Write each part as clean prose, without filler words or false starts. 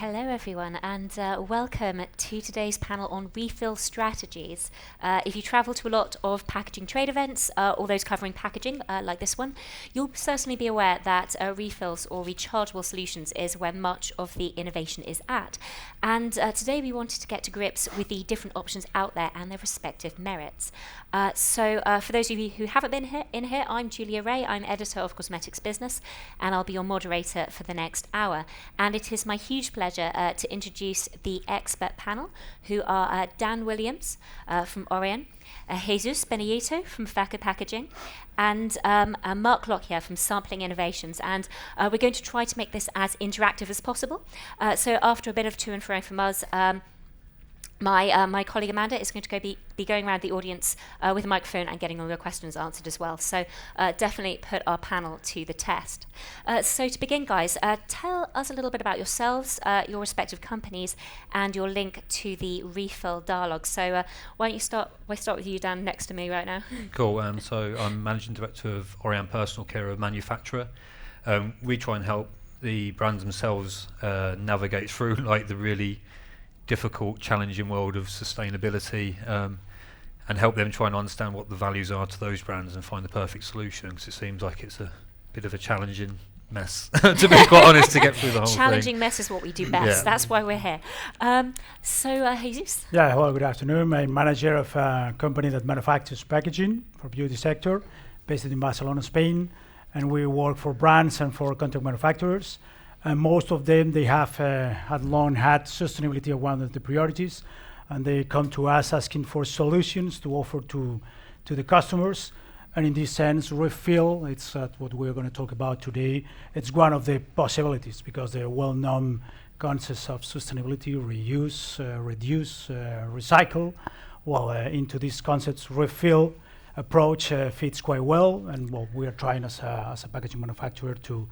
Hello everyone, and welcome to today's panel on refill strategies. If you travel to a lot of packaging trade events, or those covering packaging like this one, you'll certainly be aware that refills or rechargeable solutions is where much of the innovation is at. And today we wanted to get to grips with the different options out there and their respective merits. So for those of you who haven't been here, I'm Julia Ray. I'm editor of Cosmetics Business, and I'll be your moderator for the next hour. And it is my huge pleasure to introduce the expert panel, who are Dan Williams from Orion, Jesus Benedito from Faca Packaging, and Mark Lockyer from Sampling Innovations. And we're going to try to make this as interactive as possible. So after a bit of to and fro from us, my colleague Amanda is going to be going around the audience with a microphone and getting all your questions answered as well. So definitely put our panel to the test. So to begin, guys, tell us a little bit about yourselves, your respective companies, and your link to the refill dialogue. So why don't you start? We'll start with you, Dan, next to me right now. Cool. So I'm managing director of Orion Personal Care, a manufacturer. We try and help the brands themselves navigate through like the really difficult, challenging world of sustainability, and help them try and understand what the values are to those brands and find the perfect solution, because it seems like it's a bit of a challenging mess, to be quite honest, to get through the whole Challenging thing. mess is what we do best. Yeah. That's why we're here. So, Jesus? Yeah, hello, good afternoon. I'm manager of a company that manufactures packaging for beauty sector, based in Barcelona, Spain, and we work for brands and for contract manufacturers. And most of them, they have long had sustainability as one of the priorities, and they come to us asking for solutions to offer to the customers. And in this sense, refill, it's what we're going to talk about today. It's one of the possibilities, because they're well-known concepts of sustainability, reuse, reduce, recycle. Well, into these concepts, refill approach fits quite well, and well, we are trying as a packaging manufacturer to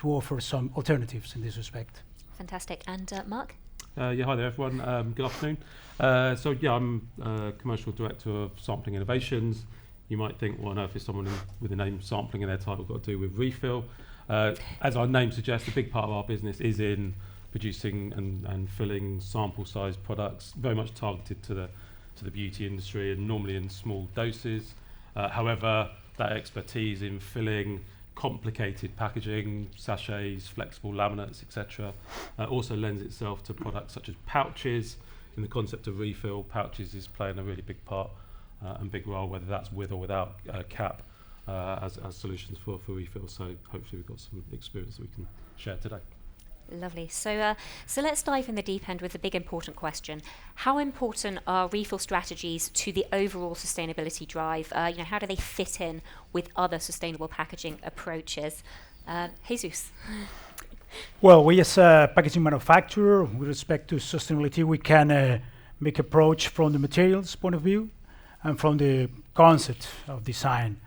offer some alternatives in this respect. Fantastic. And Mark? Hi there, everyone. Good afternoon. I'm Commercial Director of Sampling Innovations. You might think, what on earth is someone with the name sampling in their title got to do with refill? As our name suggests, a big part of our business is in producing and filling sample-sized products, very much targeted to the beauty industry, and normally in small doses. However, that expertise in filling complicated packaging, sachets, flexible laminates, etc., also lends itself to products such as pouches. In the concept of refill, pouches is playing a really big part and big role, whether that's with or without cap, as solutions for refill. So hopefully we've got some experience that we can share today. Lovely. So let's dive in the deep end with the big important question. How important are refill strategies to the overall sustainability drive? How do they fit in with other sustainable packaging approaches? Jesus? Well, we as a packaging manufacturer, with respect to sustainability, we can make approach from the materials point of view and from the concept of design.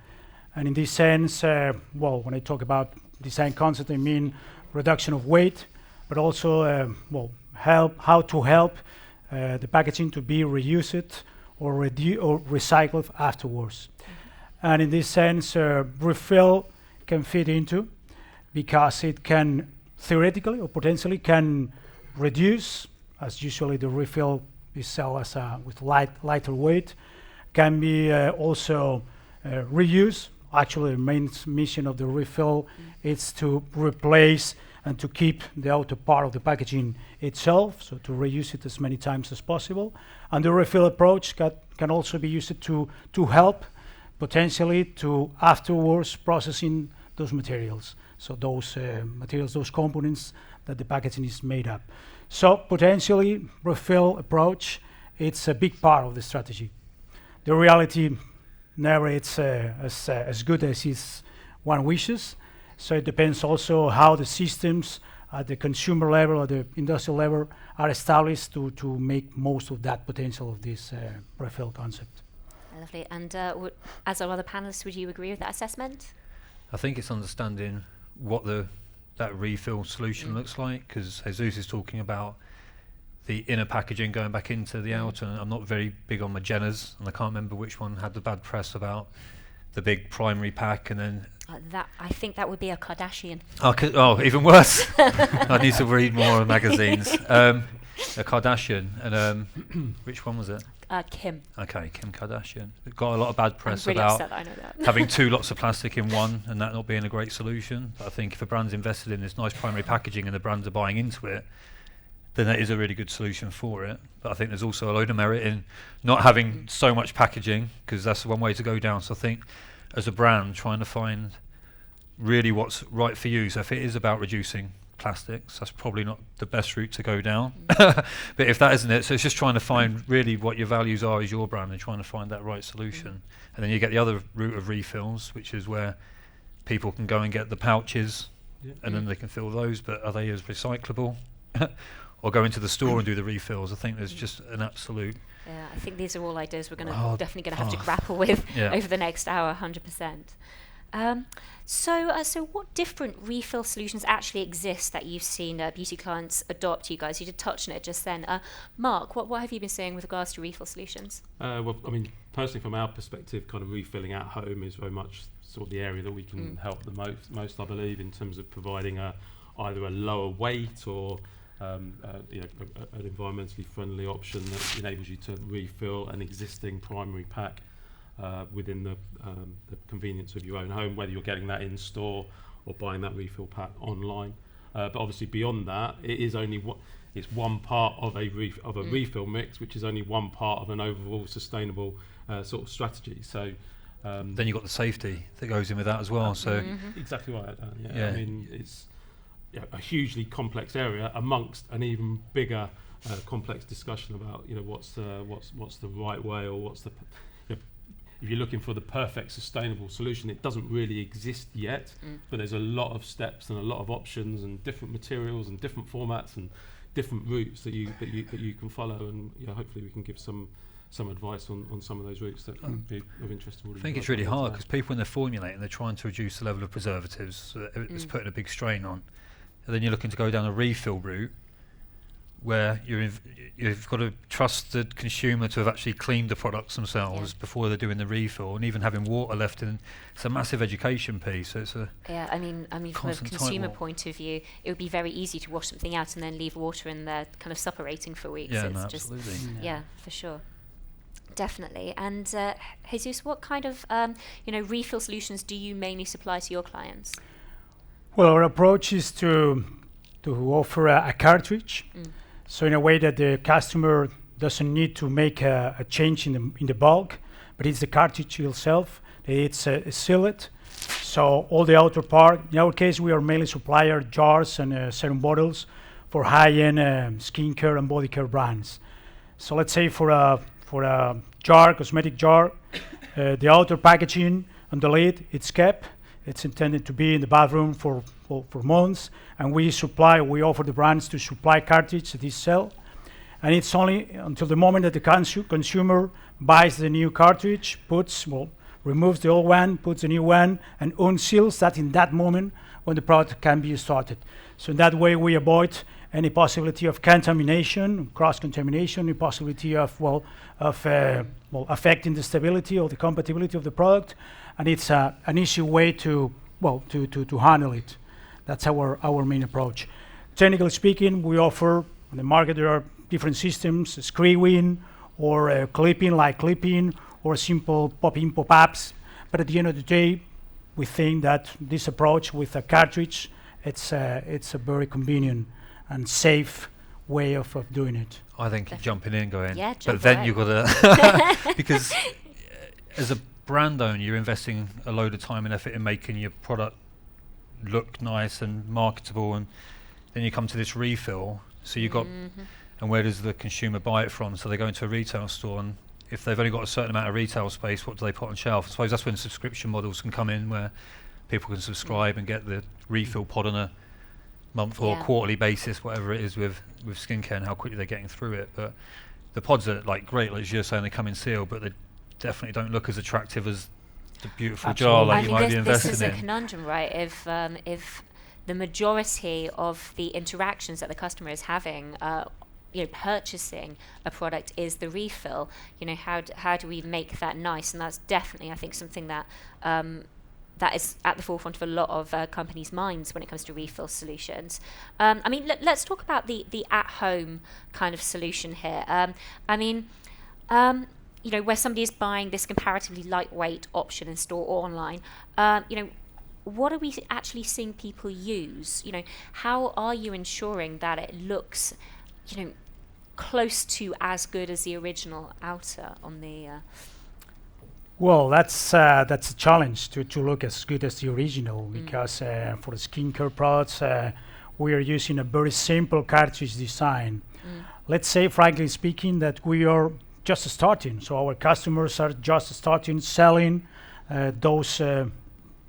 And in this sense, when I talk about design concept, I mean reduction of weight, but also how to help the packaging to be reused or recycled afterwards. And in this sense, refill can fit into, because it can theoretically or potentially can reduce, as usually the refill is sold as with lighter weight, can be also reuse. Actually, the main mission of the refill is to replace and to keep the outer part of the packaging itself, so to reuse it as many times as possible. And the refill approach can also be used to help potentially to afterwards processing those materials. So those materials, those components that the packaging is made up. So potentially refill approach, it's a big part of the strategy. The reality never it's as good as one wishes. So it depends also how the systems at the consumer level or the industrial level are established to make most of that potential of this refill concept. Lovely. And as our other panelists, would you agree with that assessment? I think it's understanding what that refill solution looks like, because Jesus is talking about the inner packaging going back into the outer. I'm not very big on Magenas, and I can't remember which one had the bad press about the big primary pack and then That I think that would be a Kardashian. Oh, even worse. I need to read more magazines. A Kardashian, and which one was it? Kim. Okay, Kim Kardashian. It got a lot of bad press I'm really about upset that I know that. having 2 lots of plastic in one, and that not being a great solution. But I think if a brand's invested in this nice primary packaging and the brands are buying into it, then that is a really good solution for it. But I think there's also a load of merit in not having so much packaging, because that's one way to go down. So I think as a brand, trying to find really what's right for you. So if it is about reducing plastics, that's probably not the best route to go down. But if that isn't it, so it's just trying to find really what your values are as your brand and trying to find that right solution. And then you get the other route of refills, which is where people can go and get the pouches and then they can fill those, but are they as recyclable? Or go into the store and do the refills. I think there's just an absolute... Yeah, I think these are all ideas we're definitely going to have to grapple with over the next hour, 100%. So what different refill solutions actually exist that you've seen beauty clients adopt, you guys? You did touch on it just then. Mark, what have you been saying with regards to refill solutions? Well, I mean, personally, from our perspective, kind of refilling at home is very much sort of the area that we can help the most, I believe, in terms of providing either a lower weight or an environmentally friendly option that enables you to refill an existing primary pack within the convenience of your own home, whether you're getting that in store or buying that refill pack online. But obviously beyond that, it is only it's one part of a refill mix, which is only one part of an overall sustainable sort of strategy. So then you've got the safety that goes in with that as well. So exactly right. I mean, it's a hugely complex area amongst an even bigger complex discussion about what's the right way, or what's the if you're looking for the perfect sustainable solution, it doesn't really exist yet, but there's a lot of steps and a lot of options and different materials and different formats and different routes that you can follow, and hopefully we can give some advice on some of those routes that would be of interest to all of you. I think it's really hard because people, when they're formulating, they're trying to reduce the level of preservatives, so it's putting a big strain on. And then you're looking to go down a refill route where you've got to trust the consumer to have actually cleaned the products themselves before they're doing the refill, and even having water left in. It's a massive education piece. So it's I mean from a consumer point of view, it would be very easy to wash something out and then leave water in there kind of suppurating for weeks. Yeah, it's absolutely. For sure. Definitely. And Jesus, what kind of refill solutions do you mainly supply to your clients? Well, our approach is to offer a cartridge, so in a way that the customer doesn't need to make a change in the bulk, but it's the cartridge itself. It's sealed, so all the outer part. In our case, we are mainly supplier jars and serum bottles for high-end skincare and body care brands. So let's say for a jar, cosmetic jar, the outer packaging on the lid, it's kept. It's intended to be in the bathroom for months, and we offer the brands to supply cartridge that is sell, and it's only until the moment that the consumer buys the new cartridge, removes the old one, puts the new one, and unseals that in that moment when the product can be started. So in that way, we avoid any possibility of contamination, cross-contamination, the possibility of affecting the stability or the compatibility of the product, and it's an easy way to handle it. That's our main approach. Technically speaking, we offer on the market there are different systems, screwing or clipping, or simple pop-in, pop-ups. But at the end of the day, we think that this approach with a cartridge, it's a very convenient and safe way of doing it. I think jumping in, going, but then you've got to because as a brand owner, you're investing a load of time and effort in making your product look nice and marketable, and then you come to this refill. So you've got, and where does the consumer buy it from? So they go into a retail store, and if they've only got a certain amount of retail space, what do they put on shelf? I suppose that's when subscription models can come in, where people can subscribe and get the refill pod on a month or quarterly basis, whatever it is with skincare, and how quickly they're getting through it. But the pods are great, like you're saying, they come in sealed, but they definitely don't look as attractive as the beautiful jar like you might be investing in. This is a conundrum, right? If the majority of the interactions that the customer is having, purchasing a product is the refill, how do we make that nice? And that's definitely, I think, something that that is at the forefront of a lot of companies' minds when it comes to refill solutions. I mean, let's talk about the at-home kind of solution here. You know, where somebody is buying this comparatively lightweight option in store or online, you know, what are we actually seeing people use? You know, how are you ensuring that it looks, you know, close to as good as the original outer on the... Well, that's a challenge to look as good as the original, because for the skincare products, we are using a very simple cartridge design. Let's say, frankly speaking, that we are just starting. So our customers are just starting selling those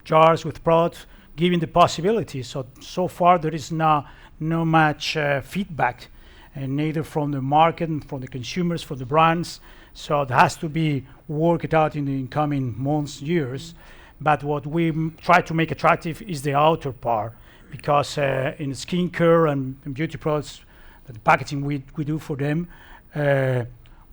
jars with products, giving the possibility. So far there is no much feedback, neither from the market, and from the consumers, from the brands. So it has to be worked out in the incoming months, years. But what we try to make attractive is the outer part, because in skincare and beauty products, the packaging we do for them,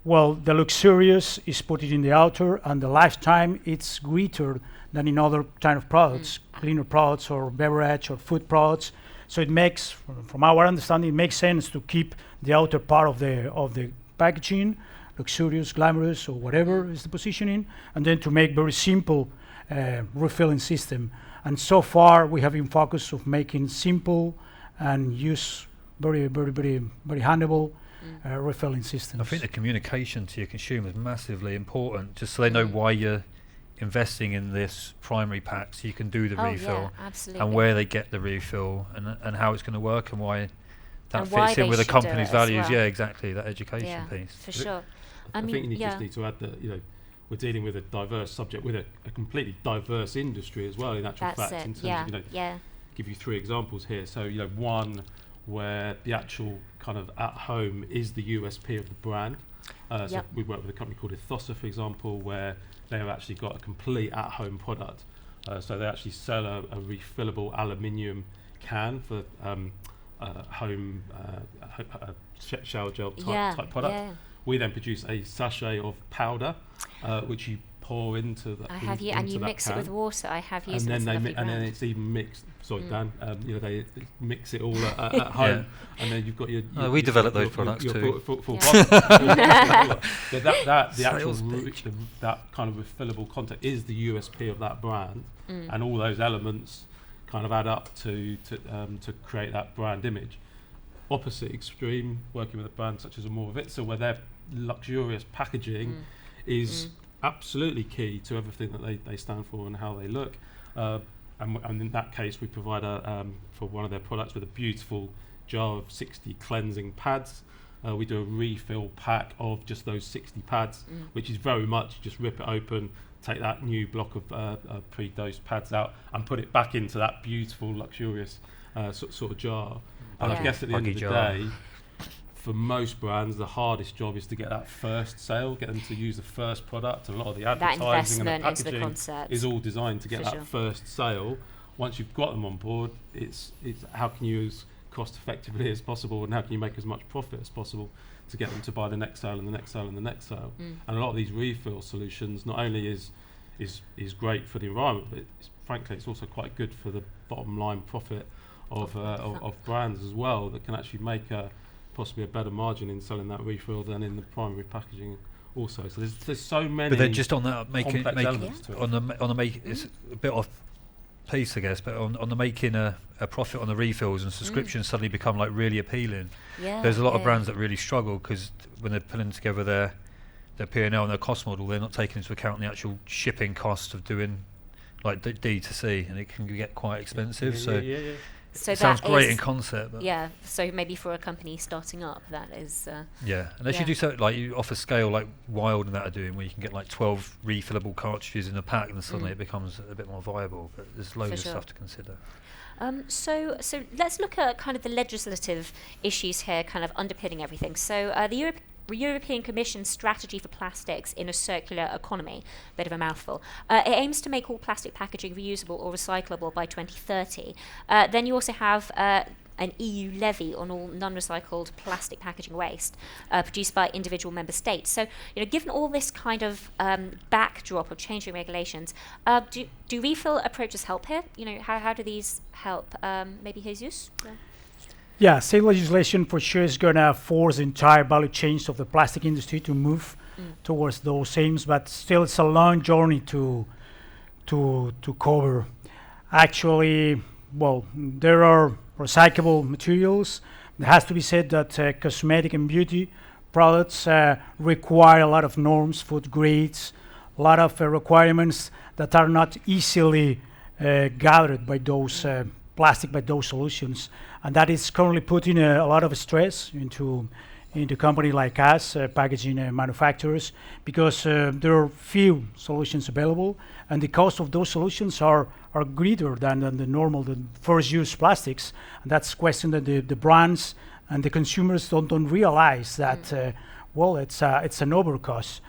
well, the luxurious is put it in the outer, and the lifetime it's greater than in other kind of products, cleaner products or beverage or food products. So it makes, from our understanding, it makes sense to keep the outer part of the packaging, luxurious, glamorous, or whatever is the positioning, and then to make very simple refilling system. And so far we have been focused of making simple and use very handleable refilling systems. I think the communication to your consumer is massively important, just so they know why you're investing in this primary pack, so you can do the refill, and where they get the refill, and how it's going to work, and why that fits in with the company's values. Well. Yeah, exactly, that education piece. For sure. I think you just need to add that, you know, we're dealing with a diverse subject, with a completely diverse industry as well, in actual fact. In terms of, you know, give you 3 examples here. So, you know, one where the actual kind of at home is the USP of the brand. So we work with a company called Ethosa, for example, where they have actually got a complete at home product. So they actually sell a refillable aluminium can for home shower gel type product. Yeah. We then produce a sachet of powder, which you pour into the. And you mix it with water. I have used it. And then it's even mixed. Sorry, Dan. You know, they mix it all at home, and then you've got your. We develop those products too. That kind of refillable content is the USP of that brand, and all those elements kind of add up to create that brand image. Opposite extreme, working with a brand such as Amorovitsa, where their luxurious packaging is absolutely key to everything that they stand for and how they look. And in that case, we provide for one of their products with a beautiful jar of 60 cleansing pads. We do a refill pack of just those 60 pads, which is very much just rip it open, take that new block of pre-dosed pads out, and put it back into that beautiful, luxurious sort of jar. And I guess at the end of the day, for most brands, the hardest job is to get that first sale, get them to use the first product. And a lot of the advertising and the packaging is all designed to get that first sale. Once you've got them on board, it's how can you as cost effectively as possible, and how can you make as much profit as possible to get them to buy the next sale and the next sale and the next sale. And a lot of these refill solutions not only is great for the environment, but frankly it's also quite good for the bottom line profit of brands as well, that can actually make possibly a better margin in selling that refill than in the primary packaging also. So there's so many. But then just on that, it's a bit off piece, I guess. But on the making a profit on the refills, and subscriptions suddenly become like really appealing. There's a lot of brands that really struggle, because when they're putting together their P&L and their cost model, they're not taking into account the actual shipping cost of doing like D2C, and it can get quite expensive. So it sounds great in concept. But so maybe for a company starting up, that is... unless you do something like you offer scale like Wild and that are doing, where you can get like 12 refillable cartridges in a pack, and suddenly it becomes a bit more viable. But there's loads of stuff to consider. So let's look at kind of the legislative issues here, kind of underpinning everything. So the European Commission's strategy for plastics in a circular economy, bit of a mouthful. It aims to make all plastic packaging reusable or recyclable by 2030. Then you also have an EU levy on all non-recycled plastic packaging waste produced by individual member states. So, given all this kind of backdrop of changing regulations, do refill approaches help here? How do these help? Maybe Jesus? Yeah, state legislation for sure is going to force the entire value chains of the plastic industry to move towards those aims, but still it's a long journey to cover. Actually, well, there are recyclable materials. It has to be said that cosmetic and beauty products require a lot of norms, food grades, a lot of requirements that are not easily gathered by those by those solutions, and that is currently putting a lot of stress into company like us, packaging manufacturers, because there are few solutions available, and the cost of those solutions are greater than the first use plastics. And that's a question that the brands and the consumers don't realize that it's an overcost.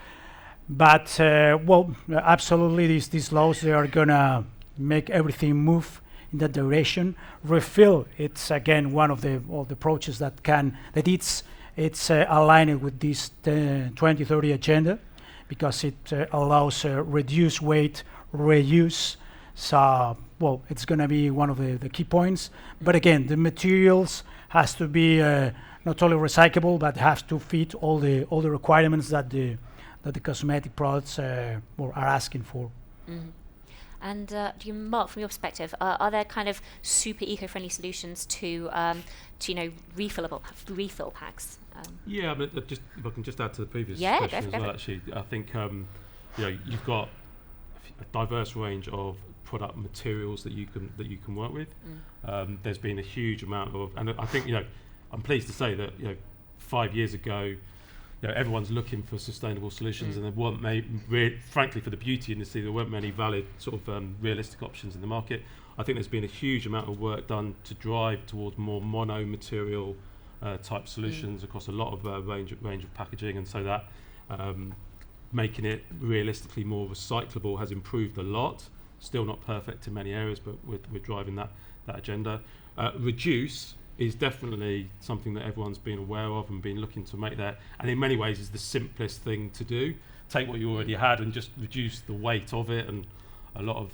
But absolutely these laws, they are gonna make everything move in that direction. Refill, it's again one of the approaches that it's aligned with this 2030 agenda, because it allows reduce weight, reuse. So, it's going to be one of the key points. But again, the materials has to be not only recyclable, but has to fit all the requirements that the cosmetic products are asking for. Mm-hmm. And Mark, from your perspective, are there kind of super eco-friendly solutions to refill packs? Yeah, but if I can just add to the previous question as well. Actually, I think you've got a diverse range of product materials that you can work with. There's been a huge amount of, and I think I'm pleased to say that 5 years ago, everyone's looking for sustainable solutions, and there weren't frankly, for the beauty industry, there weren't many valid sort of realistic options in the market. I think there's been a huge amount of work done to drive towards more mono material type solutions across a lot of range of packaging, and so that making it realistically more recyclable has improved a lot. Still not perfect in many areas, but we're driving that agenda. Reduce is definitely something that everyone's been aware of and been looking to make that, and in many ways is the simplest thing to do. Take what you already had and just reduce the weight of it, and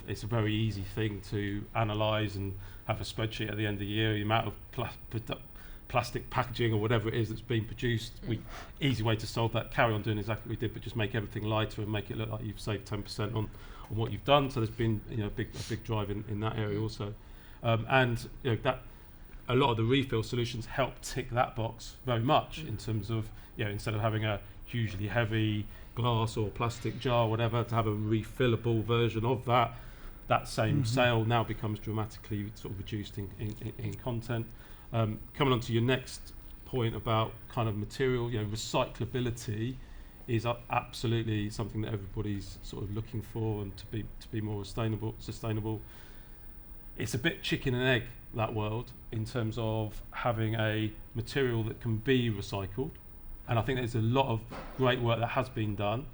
it's a very easy thing to analyse and have a spreadsheet at the end of the year, the amount of plastic packaging or whatever it is that's being produced. Easy way to solve that, carry on doing exactly what we did, but just make everything lighter and make it look like you've saved 10% on what you've done. So there's been a big drive in that area also, and that a lot of the refill solutions help tick that box very much in terms of instead of having a hugely heavy glass or plastic jar or whatever, to have a refillable version of that same sale now becomes dramatically sort of reduced in content. Coming on to your next point about kind of material, recyclability is absolutely something that everybody's sort of looking for, and to be more sustainable. It's a bit chicken and egg, that world, in terms of having a material that can be recycled, and I think there's a lot of great work that has been done,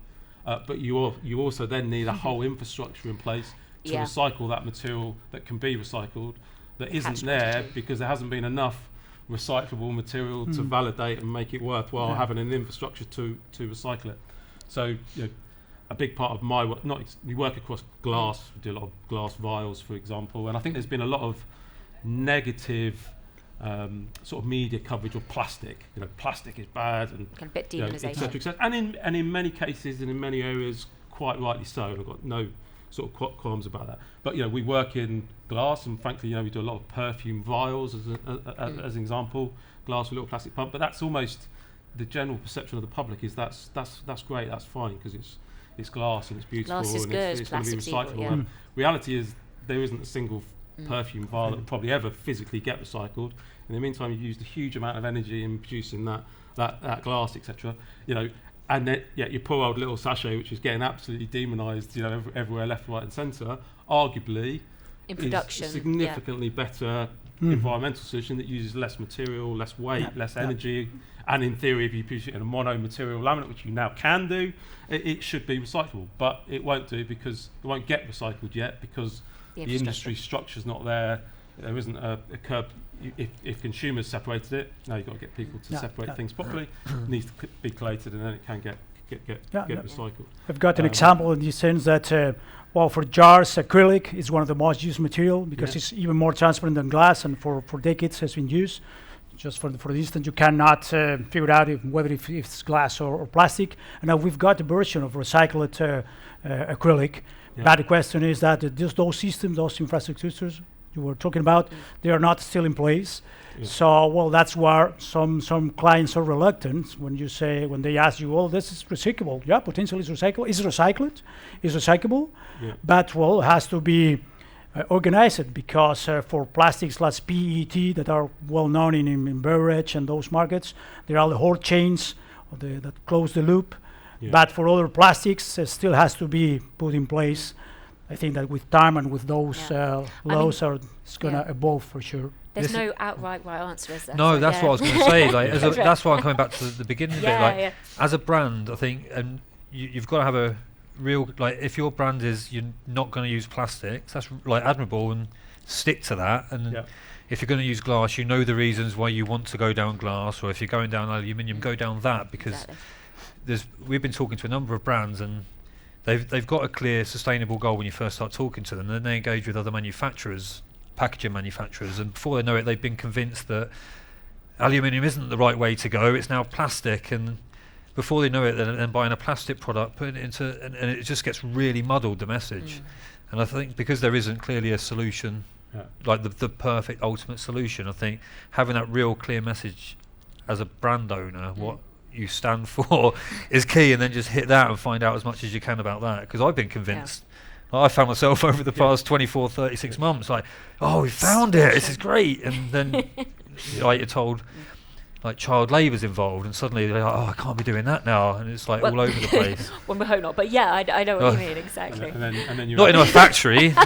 but you also then need a whole infrastructure in place to recycle that material that can be recycled, that isn't there because there hasn't been enough recyclable material to validate and make it worthwhile having an infrastructure to recycle it. So a big part of my work, we work across glass, we do a lot of glass vials, for example, and I think there's been a lot of negative sort of media coverage of plastic. Plastic is bad, and a bit demonisation, etc. And in many cases and in many areas, quite rightly so. And I've got no sort of qualms about that. But we work in glass, and frankly, we do a lot of perfume vials as an example, glass with a little plastic pump. But that's almost the general perception of the public is that's great, that's fine, because it's glass and it's beautiful, glass is and good, it's going to be recyclable. Equal, yeah. Reality is there isn't a single perfume vial that will probably ever physically get recycled. In the meantime, you've used a huge amount of energy in producing that glass, etc. And then your poor old little sachet, which is getting absolutely demonised, everywhere, left, right, and centre, arguably in production, is a significantly better environmental solution that uses less material, less weight, less energy, and in theory, if you produce it in a mono material laminate, which you now can do, it should be recyclable, but it won't do because it won't get recycled yet because the industry structure's not there there isn't a curb. If consumers separated it, now you've got to get people to separate things properly. It needs to be collated, and then it can get recycled. I've got an example in the sense that, well, for jars, acrylic is one of the most used material because it's even more transparent than glass, and for decades has been used. Just for instance, you cannot figure out whether if it's glass or plastic. And now we've got a version of recycled acrylic. But the question is that those systems, those infrastructures you were talking about, they are not still in place. So, well, that's where some clients are reluctant when they ask you, well, this is recyclable. Yeah, potentially it's recyclable. Is recyclable. But, well, it has to be organized because for plastics like PET that are well known in beverage and those markets, there are the whole chains that close the loop. But for other plastics, it still has to be put in place. I think that with time and with those laws, it's going to evolve for sure. There's no outright right answer, is there? No, that's what I was going to say. Like, that's why I'm coming back to the beginning of it. As a brand, I think, and you've got to have a real, like, if your brand is you're not going to use plastics, that's like admirable, and stick to that. And if you're going to use glass, you know the reasons why you want to go down glass, or if you're going down aluminium, go down that, because we've been talking to a number of brands, and they've got a clear sustainable goal when you first start talking to them. Then they engage with other manufacturers, packaging manufacturers, and before they know it, they've been convinced that aluminium isn't the right way to go. It's now plastic, and before they know it, they're buying a plastic product, putting it into, and it just gets really muddled, the message. And I think because there isn't clearly a solution, like the perfect ultimate solution, I think having that real clear message as a brand owner, what you stand for is key, and then just hit that and find out as much as you can about that. Because I've been convinced. I found myself over the past 24, 36 months like, oh, we found it, this is great. And then like you're told, like child labour's involved, and suddenly they're like, oh, I can't be doing that now, and it's like all over the place. Well, we hope not, but I know what you mean, exactly. And then you're not in a factory. For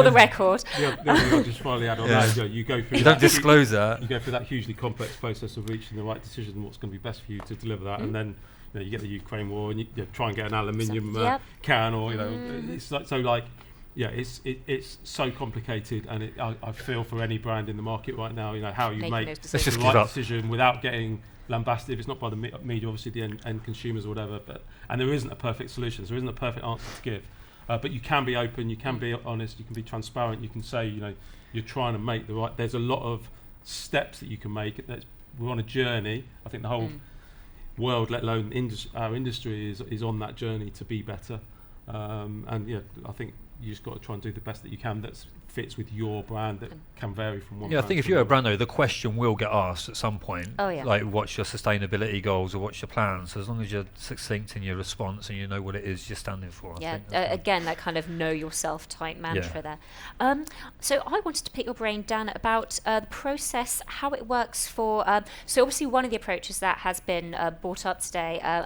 the record. The other thing I'll just finally add on that is you go through. You don't disclose that. You go through that hugely complex process of reaching the right decision, what's going to be best for you to deliver that, and then you get the Ukraine war, and you try and get an aluminium can, or it's like so like. Yeah, it's so complicated, and I feel for any brand in the market right now, how you make the right decision without getting lambasted. If it's not by the media, obviously the end consumers or whatever. And there isn't a perfect solution. There isn't a perfect answer to give. But you can be open, you can be honest, you can be transparent. You can say, you're trying to make the right. There's a lot of steps that you can make. We're on a journey. I think the whole world, let alone our industry, is on that journey to be better. And I think you just got to try and do the best that you can that fits with your brand, that can vary from one brand. I think if you're a brand, though, the question will get asked at some point. Like, what's your sustainability goals or what's your plans? So as long as you're succinct in your response and you know what it is you're standing for. Again, that kind of know yourself type mantra there. So I wanted to pick your brain, Dan, about the process, how it works for. So obviously, one of the approaches that has been brought up today,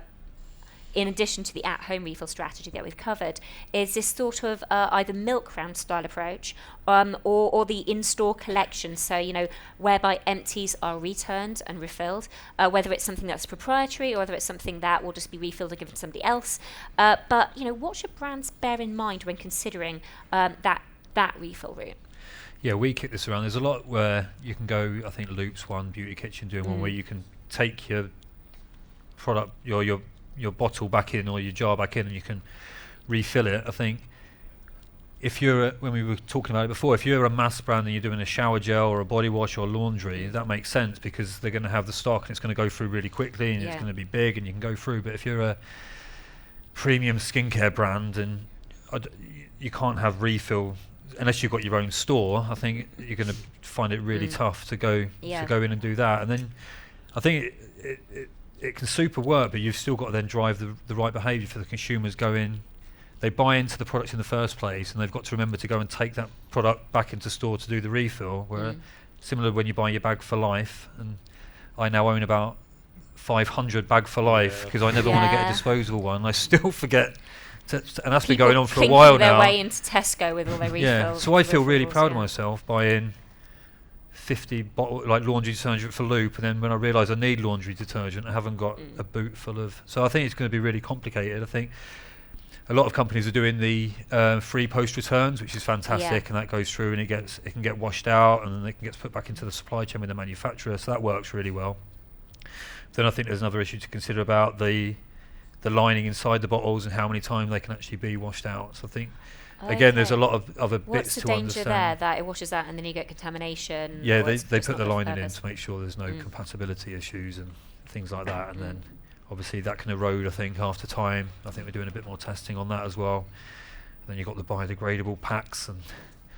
in addition to the at-home refill strategy that we've covered, is this sort of either milk round style approach or the in-store collection, so whereby empties are returned and refilled, whether it's something that's proprietary or whether it's something that will just be refilled and given to somebody else. But what should brands bear in mind when considering that refill route? Yeah, we kick this around. There's a lot where you can go. I think Loop's one, Beauty Kitchen doing one, where you can take your product, your bottle back in or your jar back in, and you can refill it. I think if you're when we were talking about it before, if you're a mass brand and you're doing a shower gel or a body wash or laundry, that makes sense because they're going to have the stock and it's going to go through really quickly and it's going to be big and you can go through. But if you're a premium skincare brand and you can't have refill unless you've got your own store, I think you're going to find it really tough to go in and do that. And then I think it can super work, but you've still got to then drive the right behaviour for the consumers. Go in, they buy into the product in the first place, and they've got to remember to go and take that product back into store to do the refill. Where similar when you buy your bag for life, and I now own about 500 bag for life because I never want to get a disposable one. I still forget, and that's been going on for a while now. Their way into Tesco with all their refills. So I feel really proud of myself buying 50 bottle like laundry detergent for Loop, and then when I realise I need laundry detergent, I haven't got a boot full of. So I think it's going to be really complicated. I think a lot of companies are doing the free post returns, which is fantastic, and that goes through and it can get washed out, and then it gets put back into the supply chain with the manufacturer. So that works really well. Then I think there's another issue to consider about the lining inside the bottles and how many times they can actually be washed out. So I think again, there's a lot of other bits to understand. What's the danger there, that it washes out and then you get contamination? Yeah, they put the lining in to make sure there's no compatibility issues and things like that, and then obviously that can erode, I think, after time. I think we're doing a bit more testing on that as well. And then you've got the biodegradable packs and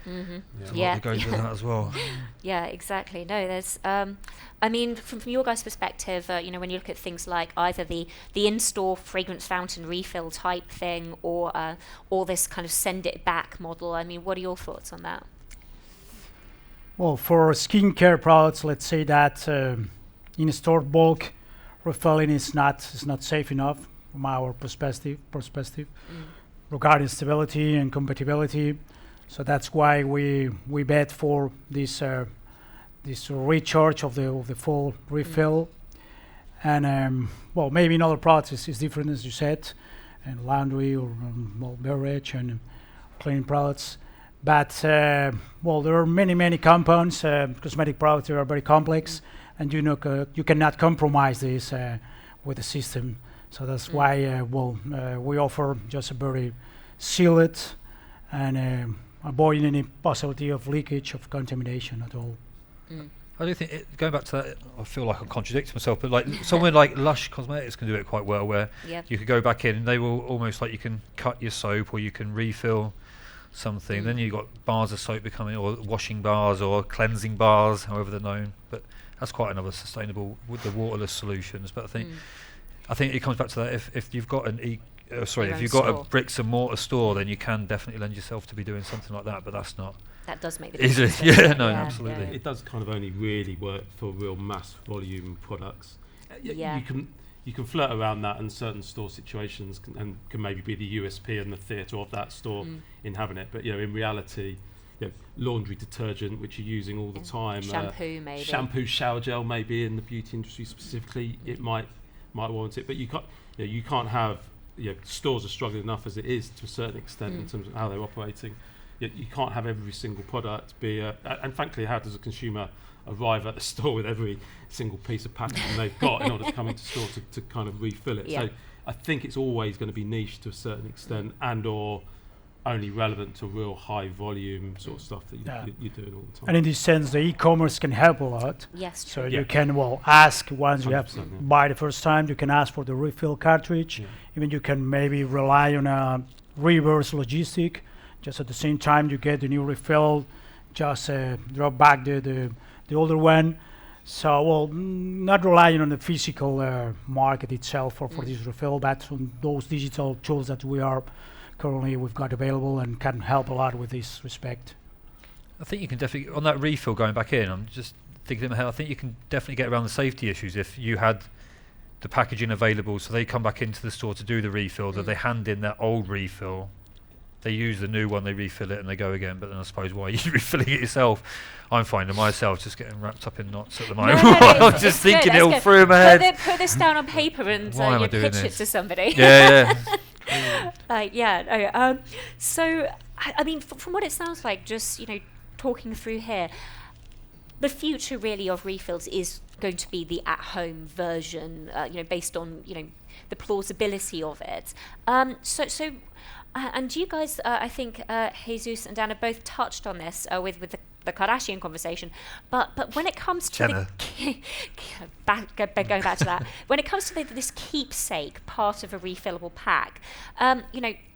that goes with that as well. Yeah, exactly. No, there's I mean, from your guys' perspective, when you look at things like either the in-store fragrance fountain refill type thing or this kind of send it back model, I mean, what are your thoughts on that? Well, for skincare products, let's say that in-store bulk refilling is not safe enough from our perspective regarding stability and compatibility. So that's why we bet for this recharge of the full refill. And maybe in other products it's different, as you said, and laundry or beverage and cleaning products. But there are many compounds. Cosmetic products are very complex, and you cannot compromise this with the system. So that's why we offer just a very sealed and avoiding any possibility of leakage of contamination at all. I do think going back to that, I feel like I'm contradicting myself, but like somewhere like Lush Cosmetics can do it quite well, where you could go back in and they will almost like you can cut your soap or you can refill something. Then you've got bars of soap becoming, or washing bars or cleansing bars, however they're known. But that's quite another sustainable with the waterless solutions. But I think it comes back to that. If you've got if you've got a bricks and mortar store, then you can definitely lend yourself to be doing something like that. But that's not. That does make the difference. Absolutely. It does kind of only really work for real mass volume products. You can flirt around that in certain store situations and can maybe be the USP and the theatre of that store in having it. But in reality, laundry detergent, which you're using all the time, shampoo, shower gel, maybe in the beauty industry specifically, it might warrant it. But you can't have stores are struggling enough as it is to a certain extent in terms of how they're operating. You can't have every single product be and frankly, how does a consumer arrive at the store with every single piece of packaging they've got in order to come into store to kind of refill it? So I think it's always going to be niche to a certain extent, and or only relevant to real high volume sort of stuff that you're doing all the time. And in this sense, the e-commerce can help a lot. Yes. So you can ask once you have buy the first time, you can ask for the refill cartridge. Even you can maybe rely on a reverse logistic. Just at the same time you get the new refill, just drop back the older one. So not relying on the physical market itself for this refill, but on those digital tools that we've got available and can help a lot with this respect. I think you can definitely, on that refill going back in, I'm just thinking in my head, I think you can definitely get around the safety issues if you had the packaging available, so they come back into the store to do the refill, that they hand in that old refill, they use the new one, they refill it and they go again. But then I suppose, why are you refilling it yourself? I'm finding myself just getting wrapped up in knots at the moment. I'm just thinking it all through my head. Put this down on paper and you pitch it to somebody. So I mean, from what it sounds like, just talking through here, the future really of refills is going to be the at-home version, based on the plausibility of it. And you guys, I think Jesus and Dan have both touched on this with the Kardashian conversation, but when it comes to going back to that, when it comes to this keepsake part of a refillable pack,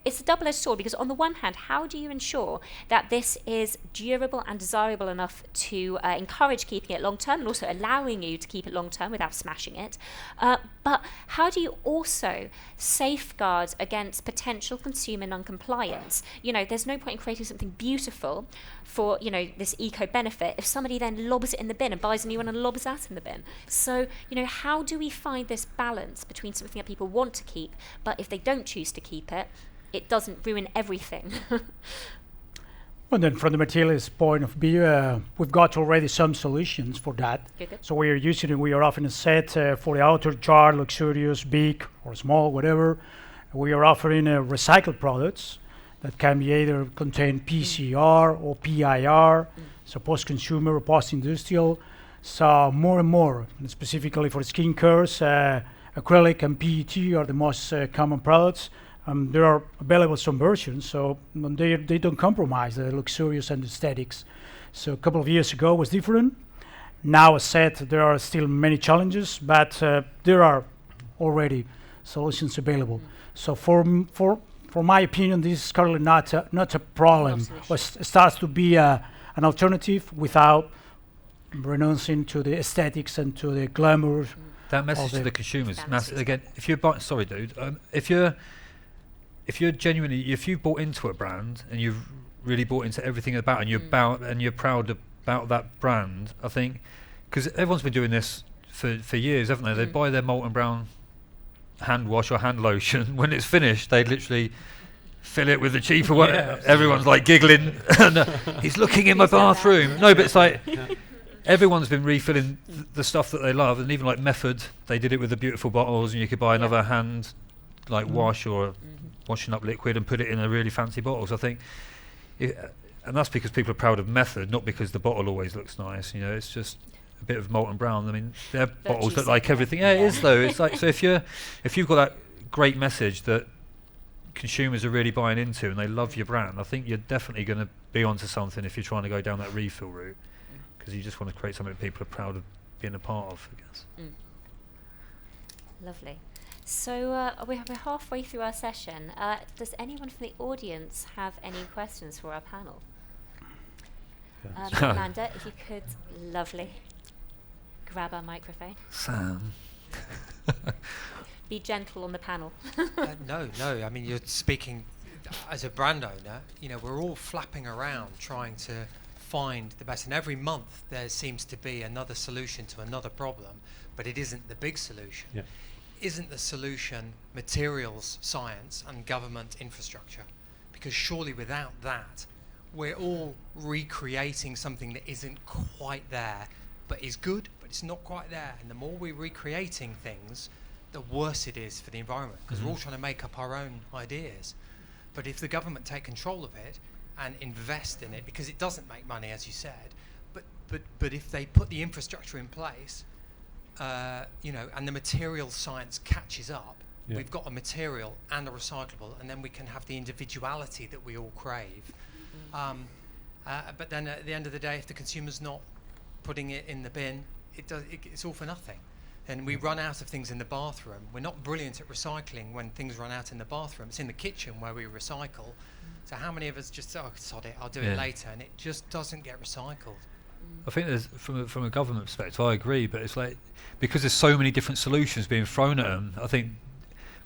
it's a double-edged sword, because on the one hand, how do you ensure that this is durable and desirable enough to encourage keeping it long-term and also allowing you to keep it long-term without smashing it? But how do you also safeguard against potential consumer non-compliance? There's no point in creating something beautiful for, this eco-benefit if somebody then lobs it in the bin and buys a new one and lobs that in the bin. So, how do we find this balance between something that people want to keep, but if they don't choose to keep it, it doesn't ruin everything? Well, then from the materials point of view, we've got already some solutions for that. Good. So we are using it, we are often set for the outer jar, luxurious, big or small, whatever. We are offering recycled products that can be either contain PCR or PIR, so post-consumer or post-industrial. So more and more, and specifically for skin cares, acrylic and PET are the most common products. There are available some versions, so they don't compromise the luxurious and aesthetics. So a couple of years ago was different. Now, as said, there are still many challenges, but there are already solutions available. So for my opinion, this is currently not a problem. It starts to be an alternative without renouncing to the aesthetics and to the glamour. That message to the consumers, again, if you're buying, sorry, dude, if you're genuinely, if you bought into a brand and you've really bought into everything about, and you're proud about that brand, I think, because everyone's been doing this for years, haven't they? They buy their Molton Brown hand wash or hand lotion. When it's finished, they literally fill it with the cheaper one. Everyone's like giggling. He's looking in my bathroom. No, but it's like everyone's been refilling the stuff that they love, and even like Method, they did it with the beautiful bottles, and you could buy another hand like wash or washing up liquid and put it in a really fancy bottle. So I think, and that's because people are proud of Method, not because the bottle always looks nice. You know, it's just a bit of Molton Brown. I mean, their bottles look like everything. Yeah, it is though. It's like, so if you've got that great message that consumers are really buying into and they love your brand, I think you're definitely going to be onto something if you're trying to go down that refill route, because you just want to create something that people are proud of being a part of, I guess. Lovely. So we're halfway through our session. Does anyone from the audience have any questions for our panel? Amanda, if you could, lovely, grab our microphone. Sam. Be gentle on the panel. No. I mean, you're speaking as a brand owner. You know, we're all flapping around trying to find the best, and every month there seems to be another solution to another problem, but it isn't the big solution. Yeah. Isn't the solution materials science and government infrastructure? Because surely without that, we're all recreating something that isn't quite there, but is good, but it's not quite there. And the more we're recreating things, the worse it is for the environment, because we're all trying to make up our own ideas. But if the government take control of it and invest in it, because it doesn't make money, as you said, but if they put the infrastructure in place, you know, and the material science catches up, we've got a material and a recyclable, and then we can have the individuality that we all crave. But then at the end of the day, if the consumer's not putting it in the bin, it's all for nothing. And we run out of things in the bathroom. We're not brilliant at recycling when things run out in the bathroom. It's in the kitchen where we recycle. So how many of us just say, oh, sod it, I'll do it later, and it just doesn't get recycled? I think there's, from a government perspective, I agree, but it's like, because there's so many different solutions being thrown at them, I think,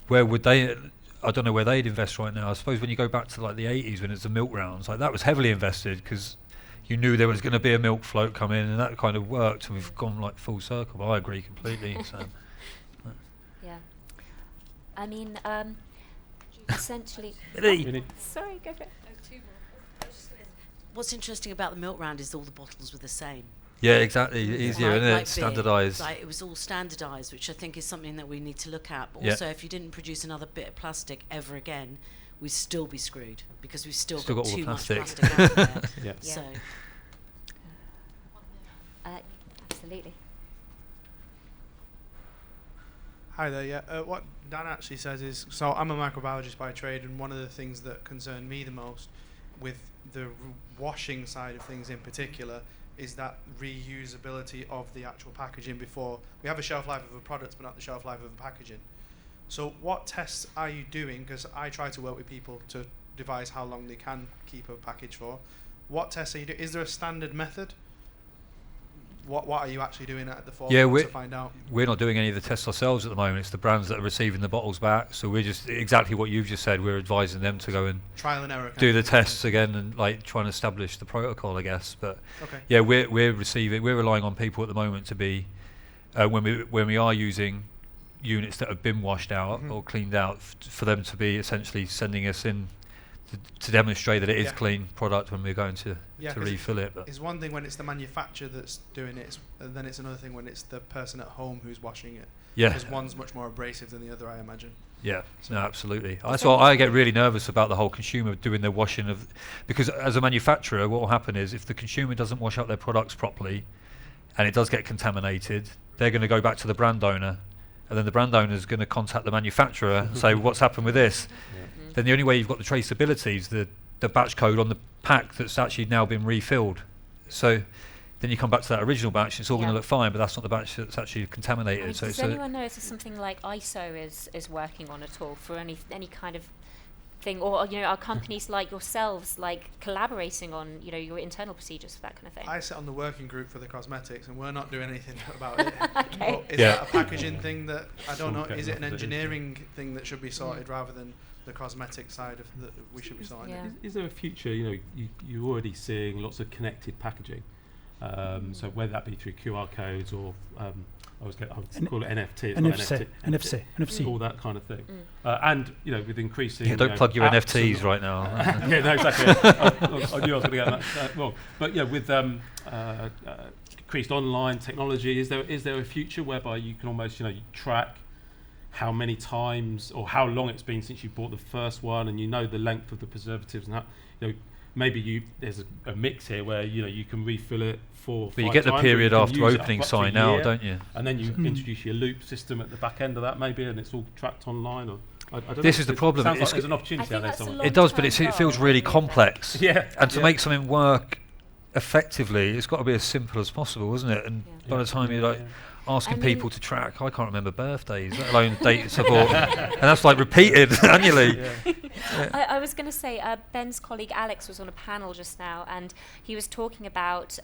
where would they, I don't know where they'd invest right now. I suppose when you go back to like the 80s when it's the milk rounds, like that was heavily invested because you knew there was going to be a milk float come in, and that kind of worked, and we've gone like full circle. But I agree completely. So. Yeah. I mean, essentially... Sorry, go for it. What's interesting about the milk round is all the bottles were the same. Yeah, exactly. Easier, isn't it? Standardised. Like it was all standardised, which I think is something that we need to look at. But also, if you didn't produce another bit of plastic ever again, we'd still be screwed, because we've still got too much plastic out there. So. Absolutely. Hi there. What Dan actually says is, so I'm a microbiologist by trade, and one of the things that concern me the most with the washing side of things in particular is that reusability of the actual packaging. Before we have a shelf life of a product, but not the shelf life of the packaging. So what tests are you doing? Because I try to work with people to devise how long they can keep a package for. What tests are you doing? Is there a standard method? What are you actually doing at the forefront to find out? We're not doing any of the tests ourselves at the moment. It's the brands that are receiving the bottles back. So we're just exactly what you've just said. We're advising them to go and trial and error, do the tests again, and like trying to establish the protocol, I guess. But we're relying on people at the moment to be when we are using units that have been washed out or cleaned out, for them to be essentially sending us in to demonstrate that it is clean product when we're going to refill it. But it's one thing when it's the manufacturer that's doing it, and then it's another thing when it's the person at home who's washing it. Yeah. Because one's much more abrasive than the other, I imagine. Yeah, no, absolutely. That's why I get really nervous about the whole consumer doing their washing of, because as a manufacturer, what will happen is if the consumer doesn't wash up their products properly, and it does get contaminated, they're going to go back to the brand owner, and then the brand owner is going to contact the manufacturer and say, what's happened with this? Yeah. Then the only way you've got the traceability is the batch code on the pack that's actually now been refilled. So then you come back to that original batch, it's all going to look fine, but that's not the batch that's actually contaminated. I mean, does anyone know if there's something like ISO is working on at all for any kind of thing, or are companies like yourselves like collaborating on your internal procedures for that kind of thing? I sit on the working group for the cosmetics, and we're not doing anything about it. Okay. Is that a packaging thing that I don't know? Is it an engineering thing that should be sorted rather than the cosmetic side of that we should be sorting? Yeah. Is there a future? You're already seeing lots of connected packaging. So whether that be through QR codes or I would call it NFT, NFC, all that kind of thing, and with increasing. Don't plug your NFTs right now. Yeah, no, exactly. I knew I was going to get that wrong. But with increased online technology, is there a future whereby you can almost track how many times or how long it's been since you bought the first one, and the length of the preservatives and how maybe there's a mix here where you can refill it for. But you get the period after opening sign now, don't you? And then you introduce your loop system at the back end of that maybe, and it's all tracked online. Or I don't this know. is the problem. Sounds like there's an opportunity out there somewhere. It does, but it feels really complex. Yeah. And to make something work effectively, it's got to be as simple as possible, isn't it? And by the time you're asking people to track, I can't remember birthdays, let alone date support, and that's like repeated annually. I was going to say, Ben's colleague Alex was on a panel just now, and he was talking about,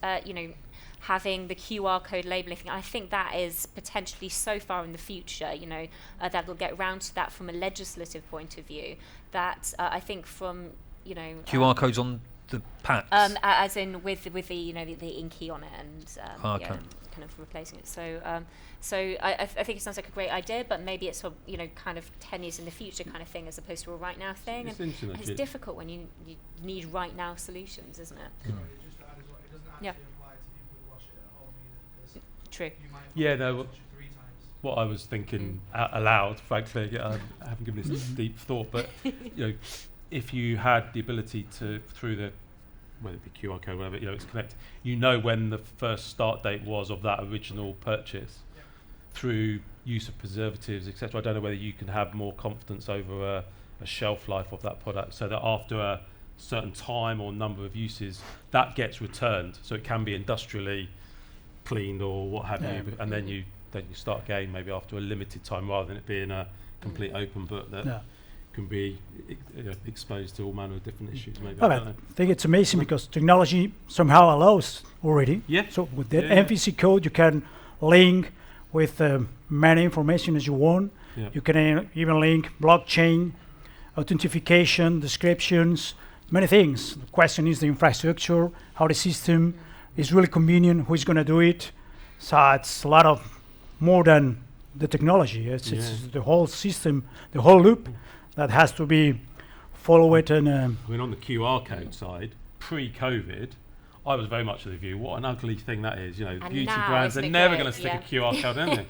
having the QR code labeling thing. I think that is potentially so far in the future, that we'll get round to that from a legislative point of view. That I think from, QR codes on the packs. As in with the the inky on it and kind of replacing it. So I think it sounds like a great idea, but maybe it's kind of 10 years in the future kind of thing as opposed to a right now thing. And it's difficult when you need right now solutions, isn't it? Yeah. True. Yeah, no. What I was thinking out aloud, frankly, I haven't given this deep thought, but if you had the ability to, through the, whether it be QR code, whatever, it's connected, when the first start date was of that original purchase, through use of preservatives, etc. I don't know whether you can have more confidence over a shelf life of that product, so that after a certain time or number of uses, that gets returned, so it can be industrially cleaned or what have you, and then you start again maybe after a limited time, rather than it being a complete open book that can be exposed to all manner of different issues. Maybe I think it's amazing because technology somehow allows already. Yeah. So with that MVC code, you can link with many information as you want. Yeah. You can even link blockchain, authentication, descriptions, many things. The question is the infrastructure, how the system is really convenient, who's going to do it. So it's a lot of more than the technology. It's the whole system, the whole loop that has to be followed. And on the QR code side, pre-COVID, I was very much of the view, what an ugly thing that is. Beauty brands, they're never going to stick a QR code in there.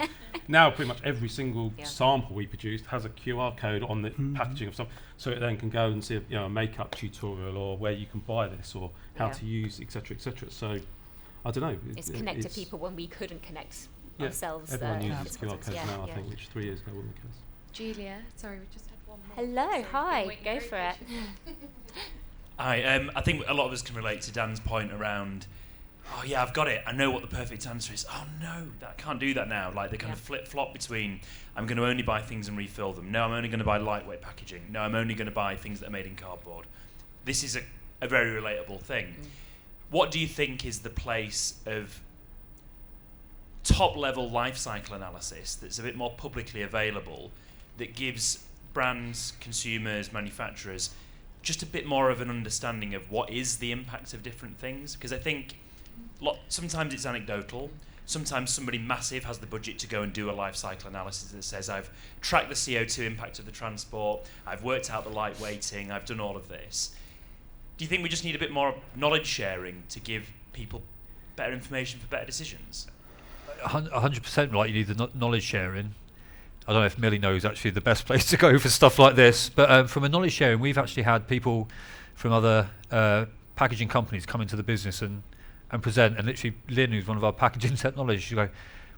Now, pretty much every single sample we produced has a QR code on the packaging of something, so it then can go and see a makeup tutorial or where you can buy this or how to use, etc., etc. So, I don't know. It's connected people when we couldn't connect ourselves. Everyone uses QR codes now, I think, which 3 years ago wasn't the case. Julia, sorry, we just had one more. Hello, hi, go for it. Hi, I think a lot of us can relate to Dan's point around, I've got it, I know what the perfect answer is. Oh no, I can't do that now. Like they kind of flip-flop between, I'm going to only buy things and refill them. No, I'm only going to buy lightweight packaging. No, I'm only going to buy things that are made in cardboard. This is a very relatable thing. What do you think is the place of top-level life cycle analysis that's a bit more publicly available that gives brands, consumers, manufacturers just a bit more of an understanding of what is the impact of different things? Because I think sometimes it's anecdotal, sometimes somebody massive has the budget to go and do a life cycle analysis that says, I've tracked the CO2 impact of the transport, I've worked out the light weighting, I've done all of this. Do you think we just need a bit more knowledge sharing to give people better information for better decisions? 100%, like you need the knowledge sharing. I don't know if Millie knows actually the best place to go for stuff like this, but from a knowledge sharing, we've actually had people from other packaging companies come into the business and present, and literally Lynn, who's one of our packaging technologists, she go,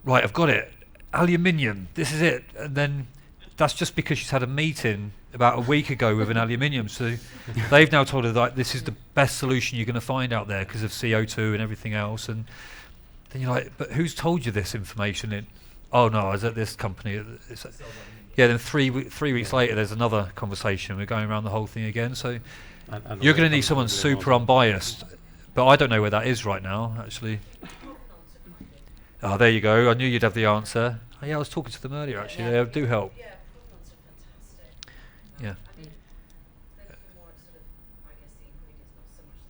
right, I've got it, aluminium, this is it, and then that's just because she's had a meeting about a week ago with an aluminium, so they've now told her that this is the best solution you're going to find out there because of CO2 and everything else, and then you're like, but who's told you this information? Oh no, I was at this company. Then 3 weeks later, there's another conversation. We're going around the whole thing again. So and you're going to need someone super unbiased, but I don't know where that is right now, actually. Oh, there you go. I knew you'd have the answer. Oh, yeah, I was talking to them earlier, actually. They do help. Yeah, provenance are fantastic. Yeah. I mean, they're looking more at sort of, I guess, the ingredients, not so much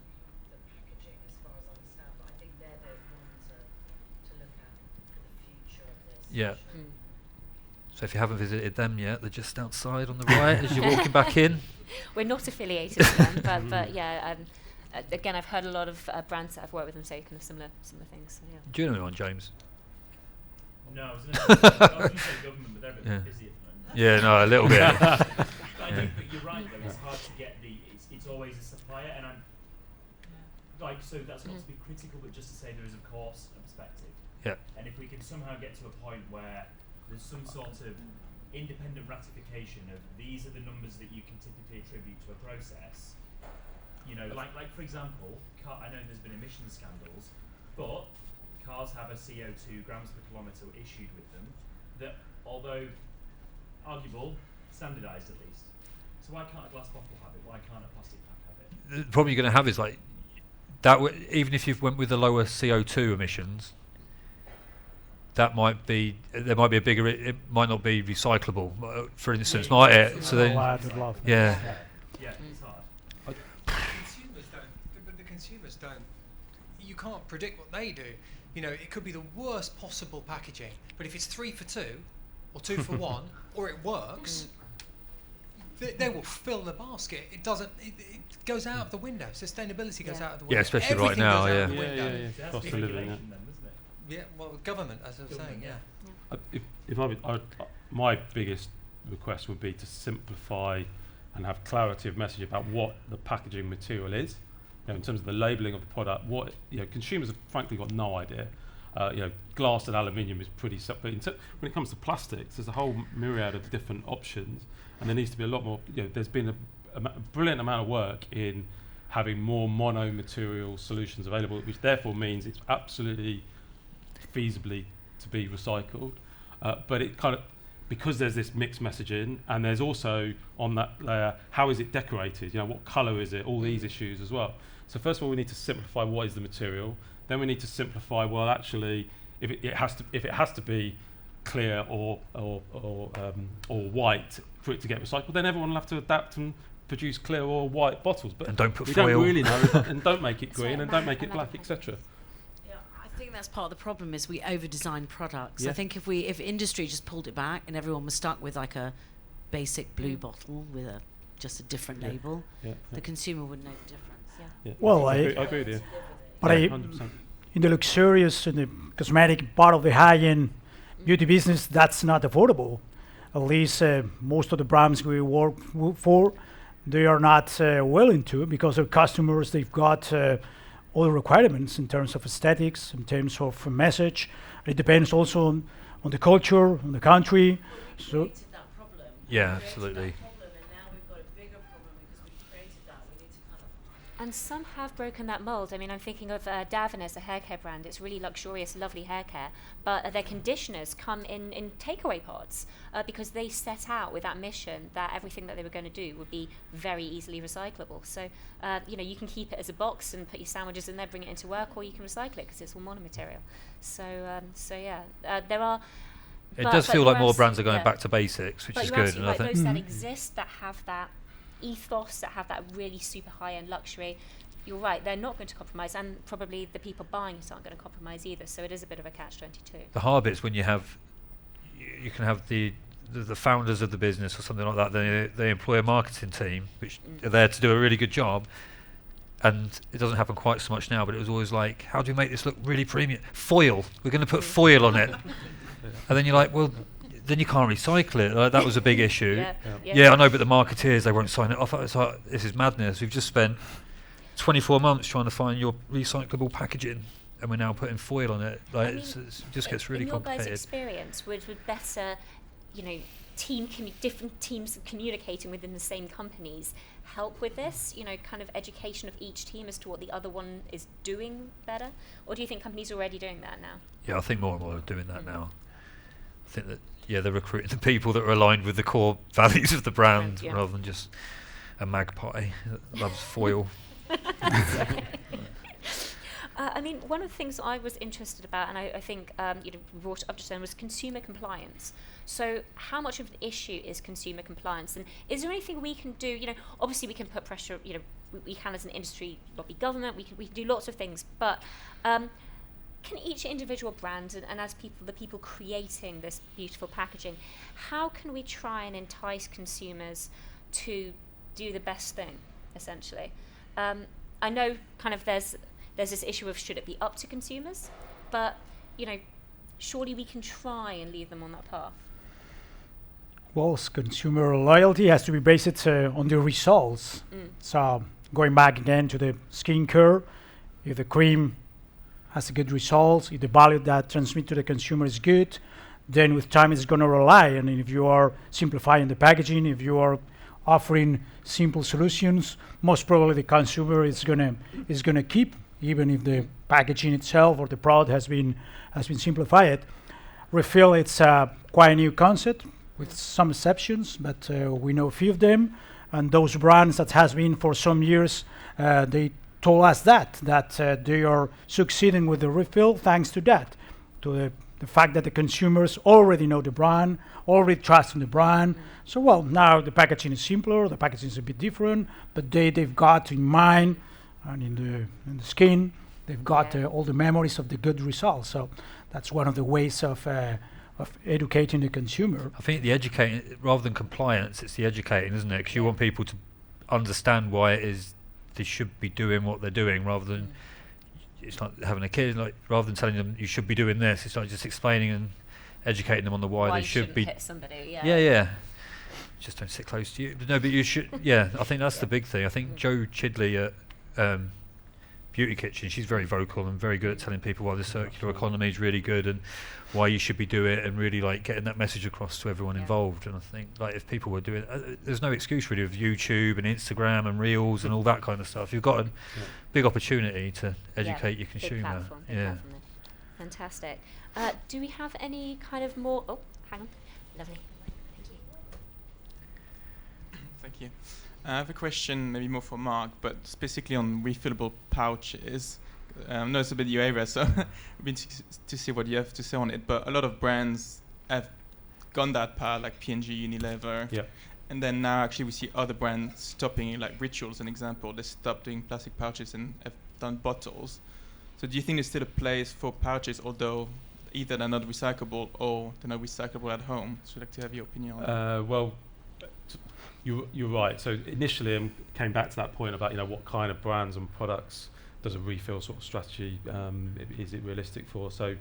the packaging, as far as I understand. But I think they're the ones to look at for the future of this. Yeah. So if you haven't visited them yet, they're just outside on the right as you're walking back in. We're not affiliated with them, but yeah. Again, I've heard a lot of brands that I've worked with them say kind of similar things. So yeah. Do you know anyone, James? No, I was going to say government, but they're a bit busy at the moment. Yeah, no, a little bit. I think, but you're right though. It's hard to get it's always a supplier, and I'm like, so that's not to be critical, but just to say there is of course a perspective. Yeah. And if we can somehow get to a point where there's some sort of independent ratification of these are the numbers that you can typically attribute to a process. You know, like for example, I know there's been emissions scandals, but cars have a CO2 grams per kilometre issued with them that, although arguable, standardised at least. So why can't a glass bottle have it? Why can't a plastic pack have it? The problem you're going to have is like that. Even if you went with the lower CO2 emissions, there might be a bigger. It might not be recyclable, for instance, might it? So then, yeah. Yeah, it's hard. The consumers don't. You can't predict what they do. You know, it could be the worst possible packaging, but if it's 3 for 2 or 2 for 1, or it works, they will fill the basket. It doesn't. It goes out of the window. Sustainability goes out of the window. Yeah, especially Everything right now. goes out Yeah. of the window. Cost of living. Yeah, well, government, as I was saying, yeah. If my biggest request would be to simplify and have clarity of message about what the packaging material is. You know, in terms of the labelling of the product, what consumers have frankly got no idea. Glass and aluminium is pretty simple. When it comes to plastics, there's a whole myriad of different options, and there needs to be a lot more. There's been a brilliant amount of work in having more mono-material solutions available, which therefore means it's absolutely feasibly to be recycled, but it kind of, because there's this mixed messaging, and there's also on that layer, how is it decorated? What colour is it? All these issues as well. So first of all, we need to simplify what is the material. Then we need to simplify, well, actually, if it has to be clear or white for it to get recycled, then everyone will have to adapt and produce clear or white bottles. But and don't put we foil. Don't really know, and don't make it green, and don't make it black, etc. I think that's part of the problem is we over-design products. Yeah. I think if industry just pulled it back and everyone was stuck with like a basic blue bottle with just a different label, the consumer wouldn't know the difference. Yeah. Well, I agree with you. But 100%. In the luxurious and the cosmetic part of the high-end beauty business, that's not affordable. At least most of the brands we work for, they are not willing to, because their customers, they've got all the requirements in terms of aesthetics, in terms of message. It depends also on the culture, on the country. So that problem. Yeah, absolutely. And some have broken that mold. I mean, I'm thinking of Davines, a hair care brand. It's really luxurious, lovely hair care. But their conditioners come in takeaway pods because they set out with that mission that everything that they were going to do would be very easily recyclable. So, you can keep it as a box and put your sandwiches in there, bring it into work, or you can recycle it because it's all monomaterial. So yeah, there are... It does feel like more brands are going back to basics, which is good. And those that exist, that have that ethos, that have that really super high-end luxury, you're right, they're not going to compromise, and probably the people buying it aren't going to compromise either. So it is a bit of a catch-22. The hard bit's when you can have the founders of the business or something like that. They employ a marketing team which are there to do a really good job, and it doesn't happen quite so much now. But it was always like, how do we make this look really premium? Foil. We're going to put foil on it, and then you're like, well, then you can't recycle it. Like, that was a big issue. Yeah, I know, but the marketeers, they won't sign it off. It's like, this is madness. We've just spent 24 months trying to find your recyclable packaging, and we're now putting foil on it. Like, it just gets really complicated. In your guys' experience, would better, different teams communicating within the same companies help with this? Kind of education of each team as to what the other one is doing better? Or do you think companies are already doing that now? Yeah, I think more and more are doing that now. I think that, they're recruiting the people that are aligned with the core values of the brand, rather than just a magpie that loves foil. One of the things I was interested about, and I think brought up just then, was consumer compliance. So how much of the issue is consumer compliance, and is there anything we can do? Obviously we can put pressure. We can, as an industry, lobby government. We can do lots of things, but can each individual brand and as the people creating this beautiful packaging, how can we try and entice consumers to do the best thing, essentially? I know kind of there's this issue of should it be up to consumers, but surely we can try and lead them on that path. Well, consumer loyalty has to be based on the results. So going back again to the skincare, if the cream has a good results, if the value that transmit to the consumer is good, then with time it's going to rely. And if you are simplifying the packaging, if you are offering simple solutions, most probably the consumer is gonna keep, even if the packaging itself or the product has been simplified. Refill, it's quite a new concept with some exceptions, but we know a few of them, and those brands that has been for some years, they told us that they are succeeding with the refill thanks to that, to the fact that the consumers already know the brand, already trust in the brand. So now the packaging is simpler, the packaging is a bit different, but they've got in mind, and in the skin, they've got all the memories of the good results. So that's one of the ways of educating the consumer. I think the educating, rather than compliance, it's the educating, isn't it? Because you want people to understand why it is they should be doing what they're doing, rather than it's like having a kid. Like, rather than telling them you should be doing this, it's like just explaining and educating them on the why they should be. Hit somebody, yeah. Just don't sit close to you. No, but you should. Yeah, I think that's the big thing. I think Jo Chidley at Beauty Kitchen, she's very vocal and very good at telling people why the circular economy is really good and why you should be doing it, and really like getting that message across to everyone involved. And I think like if people were doing there's no excuse really of YouTube and Instagram and Reels and all that kind of stuff. You've got a big opportunity to educate your consumer. Big platform. Fantastic. Do we have any kind of more? Oh, hang on. Lovely. Thank you. I have a question, maybe more for Mark, but specifically on refillable pouches. I know it's a bit your area, so I've been to see what you have to say on it. But a lot of brands have gone that path, like P&G, Unilever. Yeah. And then now actually we see other brands stopping it, like Rituals, an example. They stopped doing plastic pouches and have done bottles. So do you think there's still a place for pouches, although either they're not recyclable or they're not recyclable at home? So I'd like to have your opinion on that. You're right. So initially, I came back to that point about what kind of brands and products does a refill sort of strategy is it realistic for? So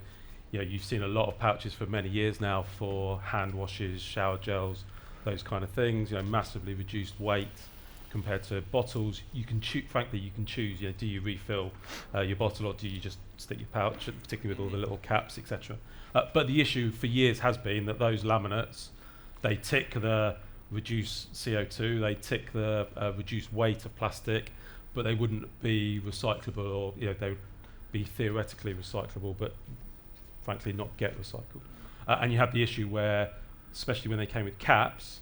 you've seen a lot of pouches for many years now for hand washes, shower gels, those kind of things. Massively reduced weight compared to bottles. You can frankly you can choose. Do you refill your bottle or do you just stick your pouch, particularly with all the little caps, etc. But the issue for years has been that those laminates, they tick the reduce CO2, they tick the reduced weight of plastic, but they wouldn't be recyclable, or they would be theoretically recyclable, but frankly not get recycled. And you have the issue where, especially when they came with caps,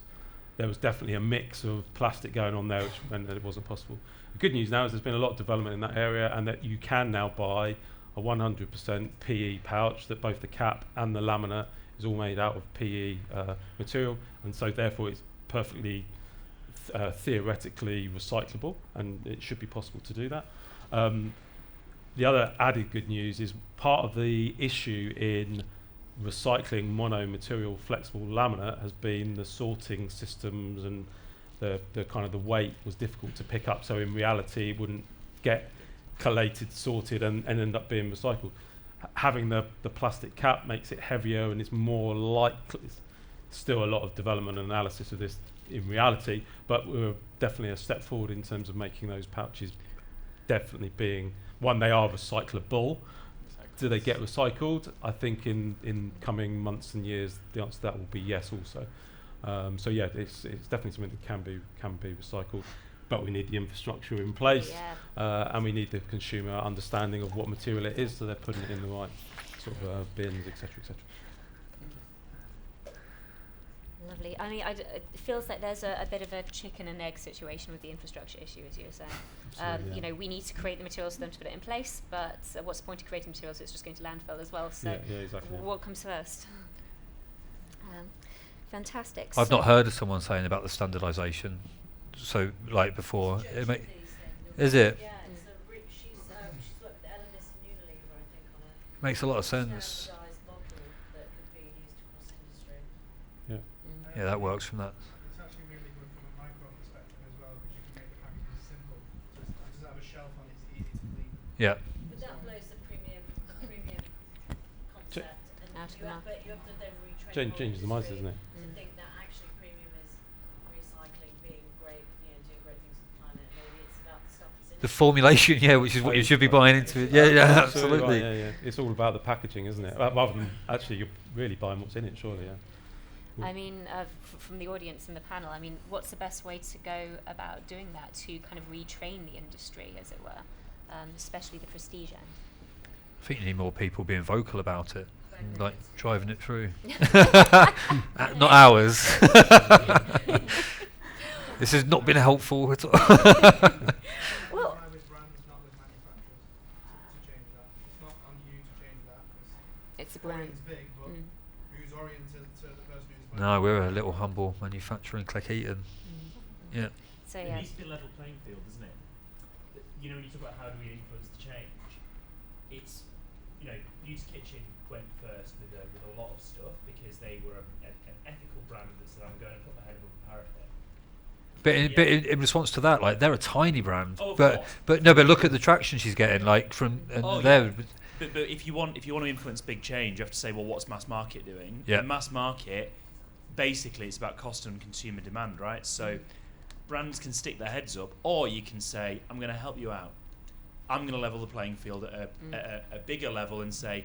there was definitely a mix of plastic going on there, which meant that it wasn't possible. The good news now is there's been a lot of development in that area, and that you can now buy a 100% PE pouch that both the cap and the laminate is all made out of PE material, and so therefore it's perfectly theoretically recyclable, and it should be possible to do that. The other added good news is part of the issue in recycling mono-material flexible laminate has been the sorting systems, and the kind of the weight was difficult to pick up. So in reality, it wouldn't get collated, sorted, and end up being recycled. Having the plastic cap makes it heavier, and it's more likely. Still a lot of development and analysis of this in reality, but we're definitely a step forward in terms of making those pouches definitely being one, they are recyclable. Do they get recycled? I think in coming months and years, the answer to that will be yes also. So yeah, it's definitely something that can be recycled, but we need the infrastructure in place, and we need the consumer understanding of what material it is, so they're putting it in the right sort of bins, etc., etc. Lovely. I mean, it feels like there's a bit of a chicken and egg situation with the infrastructure issue, as you were saying. You know, we need to create the materials for them to put it in place, but what's the point of creating materials? It's just going to landfill as well. So, yeah, exactly. What comes first? Fantastic. I've not heard of someone saying about the standardisation. So, like before, is it? Yeah, she's worked with Elemis and Unilever, I think, on a makes a lot of sense. standardised model that could be used across industry. Yeah. Yeah, that works from that. It's actually really good from a micro perspective as well, because you can make the packaging simple. Just have a shelf on it, it's easy to clean. Yeah. But that blows the premium concept, but you have to then retrain. Changes the mindset, doesn't it? To think that actually premium is recycling, being great, doing great things for the planet. Maybe it's about the stuff that's in The formulation, which is what you should be buying into it. Yeah, absolutely. Right, yeah. It's all about the packaging, isn't it? Rather than actually you're really buying what's in it, surely, yeah. I mean, from the audience and the panel, I mean, what's the best way to go about doing that to kind of retrain the industry, as it were, especially the prestige end? I think you need more people being vocal about it, and, like driving it through. Not ours. This has not been helpful at all. Well, it's a brand. No, we're a little humble manufacturer in Cleckheaton. Yeah. So it needs to be a level playing field, isn't it? You know, when you talk about how do we influence the change, it's, Beauty Kitchen went first with a lot of stuff because they were an ethical brand that said, I'm going to put my head above the parapet. But in response to that, like, they're a tiny brand, of but look at the traction she's getting, like from there. But if you want to influence big change, you have to say, well, what's mass market doing? Yeah. And mass market, basically, it's about cost and consumer demand, right? So brands can stick their heads up, or you can say, I'm going to help you out. I'm going to level the playing field at a bigger level and say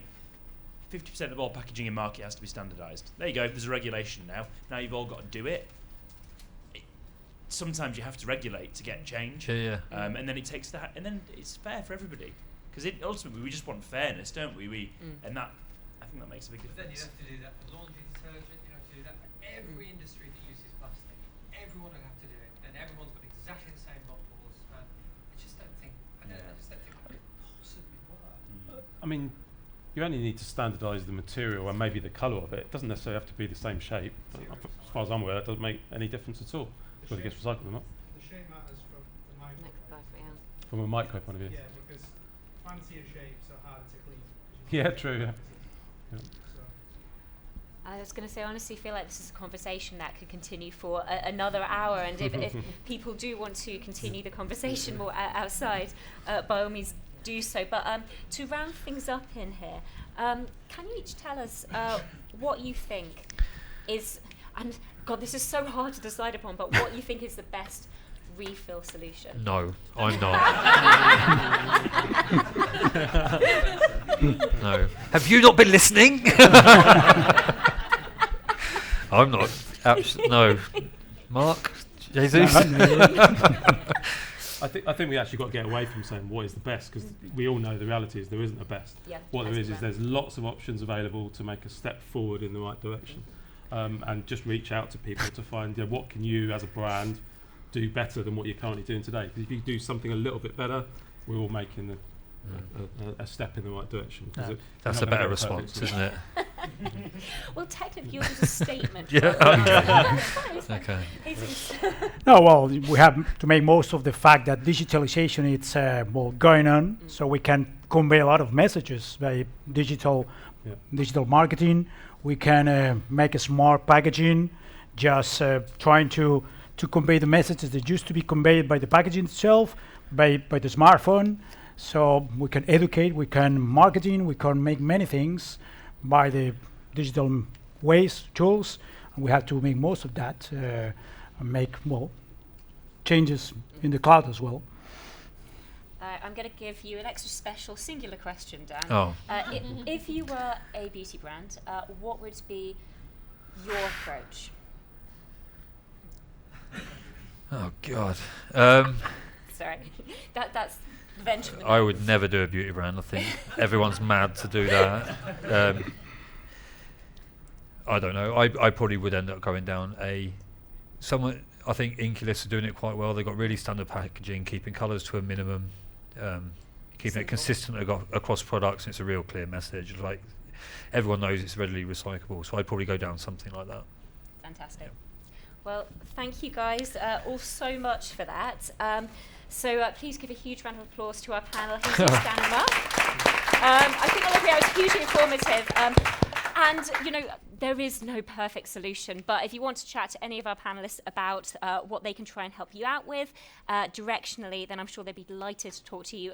50% of all packaging in market has to be standardised. There you go. There's a regulation now. Now you've all got to do it. Sometimes you have to regulate to get change. Yeah. And then it takes that, and then it's fair for everybody. Because ultimately we just want fairness, don't we? And that, I think that makes a big difference. But then you have to do that for laundry detergent. You have to do that for every industry that uses plastic. Everyone will have to do it, and everyone's got exactly the same bottles. I just don't think. I just don't think that could possibly work. I mean, you only need to standardise the material and maybe the colour of it. It doesn't necessarily have to be the same shape. As far as I'm aware, it doesn't make any difference at all whether it gets recycled or not. The shape matters from the micro. From a micro point of view. Yeah, because fancier shapes are harder to clean. Yeah, true. Yeah. I was going to say, I honestly feel like this is a conversation that could continue for another hour, and if people do want to continue the conversation more outside, by all means do so. But to round things up in here, can you each tell us what you think is, and God, this is so hard to decide upon, but what you think is the best refill solution? No, I'm not. No. Have you not been listening? I'm not. No. Mark? Jesus? I think we actually got to get away from saying what is the best, because we all know the reality is there isn't a best. Yeah, what there is there's lots of options available to make a step forward in the right direction, and just reach out to people to find what can you as a brand do better than what you're currently doing today. Because if you do something a little bit better, we're all making a step in the right direction. That's a better response, isn't it? Well, technically, yours is a statement. Yeah. Okay. No, well, we have to make most of the fact that digitalization it's going on, so we can convey a lot of messages by digital marketing. We can make a smart packaging, just trying to convey the messages that used to be conveyed by the packaging itself, by the smartphone. So we can educate, we can marketing, we can make many things by the digital ways, tools. And we have to make most of that and make changes in the cloud as well. I'm going to give you an extra special singular question, Dan. Oh. If you were a beauty brand, what would be your approach? Oh God. Sorry, that's venture. I would never do a beauty brand. I think everyone's mad to do that. I don't know. I probably would end up going down someone. I think Inculus are doing it quite well. They've got really standard packaging, keeping colours to a minimum, keeping it consistent across products, and it's a real clear message. Like everyone knows it's readily recyclable. So I'd probably go down something like that. Fantastic. Yeah. Well, thank you guys all so much for that. So please give a huge round of applause to our panel. Who's standing up? I think all of you was hugely informative. And, you know, there is no perfect solution, but if you want to chat to any of our panelists about what they can try and help you out with directionally, then I'm sure they'd be delighted to talk to you